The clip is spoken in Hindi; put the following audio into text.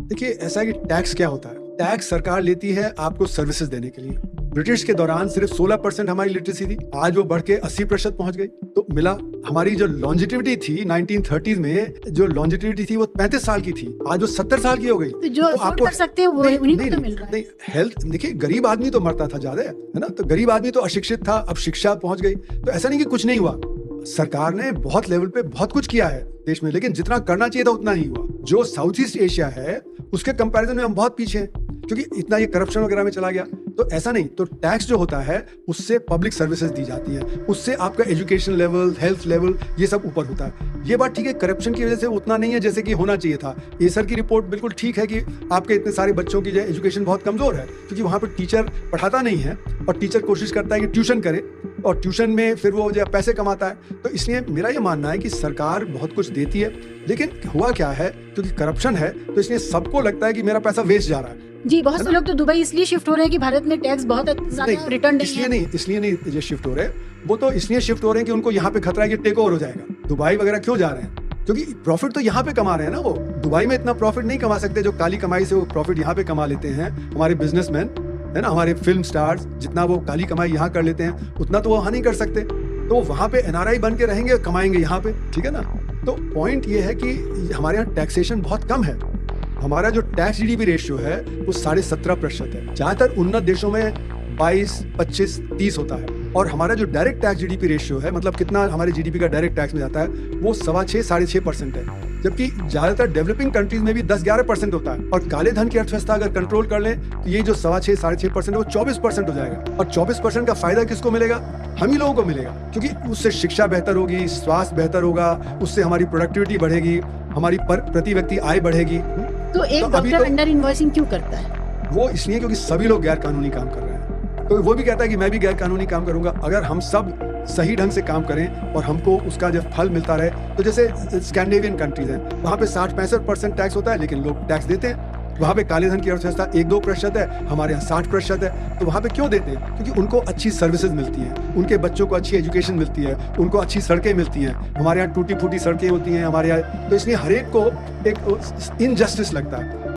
देखिए, ऐसा है कि टैक्स क्या होता है? टैक्स सरकार लेती है आपको सर्विसेज देने के लिए। ब्रिटिश के दौरान सिर्फ 16% हमारी लिटरेसी थी, आज वो बढ़ के 80% पहुंच गई। तो मिला, हमारी जो लॉन्जिटिविटी थी 1930s में, जो लॉन्जिटिविटी थी वो 35 साल की थी, आज वो 70 साल की हो गई। तो जो आपको कर सकते हैं वो उन्हीं को तो मिल रहा है। नहीं, हेल्थ देखिए, गरीब आदमी तो मरता था ज्यादा, है ना? तो गरीब आदमी तो अशिक्षित था, अब शिक्षा पहुंच गई। तो ऐसा नहीं कि कुछ नहीं हुआ, सरकार ने बहुत लेवल पे बहुत कुछ किया है देश में, लेकिन जितना करना चाहिए था उतना नहीं हुआ। जो साउथ ईस्ट एशिया है उसके कंपैरिजन में हम बहुत पीछे हैं, क्योंकि इतना ये करप्शन वगैरह में चला गया। तो ऐसा नहीं, तो टैक्स जो होता है उससे पब्लिक सर्विसेज दी जाती है, उससे आपका एजुकेशन लेवल, हेल्थ लेवल, ये सब ऊपर होता है। ये बात ठीक है, करप्शन की वजह से उतना नहीं है जैसे कि होना चाहिए था। एसर की रिपोर्ट बिल्कुल ठीक है कि आपके इतने सारे बच्चों की जो एजुकेशन बहुत कमजोर है, क्योंकि वहाँ पर टीचर पढ़ाता नहीं है और टीचर कोशिश करता है कि ट्यूशन करे, और ट्यूशन में फिर वो जो पैसे कमाता है। तो इसलिए मेरा ये मानना है कि सरकार बहुत कुछ देती है, लेकिन हुआ क्या है, क्योंकि करप्शन है तो इसलिए सबको लगता है कि मेरा पैसा वेस्ट जा रहा है। जी, बहुत से लोग तो दुबई इसलिए शिफ्ट हो रहे हैं कि भारत में टैक्स बहुत ज्यादा रिटर्न नहीं है। इसलिए नहीं ये शिफ्ट हो रहे हैं, वो तो इसलिए शिफ्ट हो रहे हैं कि उनको यहाँ पे खतरा है कि टेक ओवर हो जाएगा। दुबई वगैरह क्यों जा रहे हैं? क्योंकि प्रॉफिट तो यहाँ पे कमा रहे हैं ना। वो दुबई में इतना प्रॉफिट नहीं कमा सकते जो काली कमाई से वो प्रॉफिट यहाँ पे कमा लेते हैं हमारे बिजनेसमैन, है ना, हमारे फिल्म स्टार्स। जितना वो काली कमाई यहाँ कर लेते हैं उतना तो वो वहाँ नहीं कर सकते। तो वहाँ पे एनआरआई बन के रहेंगे, कमाएंगे यहाँ पे, ठीक है ना। तो पॉइंट ये है कि हमारे यहाँ टैक्सेशन बहुत कम है। हमारा जो टैक्स जीडीपी रेशियो है वो 17.5% है। ज्यादातर उन्नत देशों में 22, 25, 30 होता है। और हमारा जो डायरेक्ट टैक्स जीडीपी रेशियो है, मतलब कितना हमारे जीडीपी का डायरेक्ट टैक्स में जाता है, वो 6.25, 6.5% है। जबकि ज्यादातर डेवलपिंग कंट्रीज में भी 10-11% होता है। और काले धन की अर्थव्यवस्था अगर कंट्रोल कर लें तो ये जो 6.25, 6.5% है वो 24% हो जाएगा। और 24% का फायदा किसको मिलेगा? हम ही लोगों को मिलेगा, क्योंकि उससे शिक्षा बेहतर होगी, स्वास्थ्य बेहतर होगा, उससे हमारी प्रोडक्टिविटी बढ़ेगी, हमारी प्रति व्यक्ति आय बढ़ेगी। तो एक डॉक्टर अंडर इनवॉइसिंग क्यों करता है? वो इसलिए क्योंकि सभी लोग गैर कानूनी काम कर रहे हैं। तो वो भी कहता है कि मैं भी गैर कानूनी काम करूंगा। अगर हम सब सही ढंग से काम करें और हमको उसका जब फल मिलता रहे, तो जैसे स्कैंडिनेवियन कंट्रीज हैं, वहाँ पे 60-65% टैक्स होता है, लेकिन लोग टैक्स देते हैं। वहाँ पे काले धन की अर्थव्यवस्था 1-2% है, हमारे यहाँ 60% है। तो वहाँ पे क्यों देते हैं? क्योंकि उनको अच्छी सर्विसेज मिलती हैं, उनके बच्चों को अच्छी एजुकेशन मिलती है, उनको अच्छी सड़कें मिलती हैं। हमारे यहाँ टूटी फूटी सड़कें होती हैं हमारे यहाँ। तो इसलिए हर एक को एक इनजस्टिस लगता है।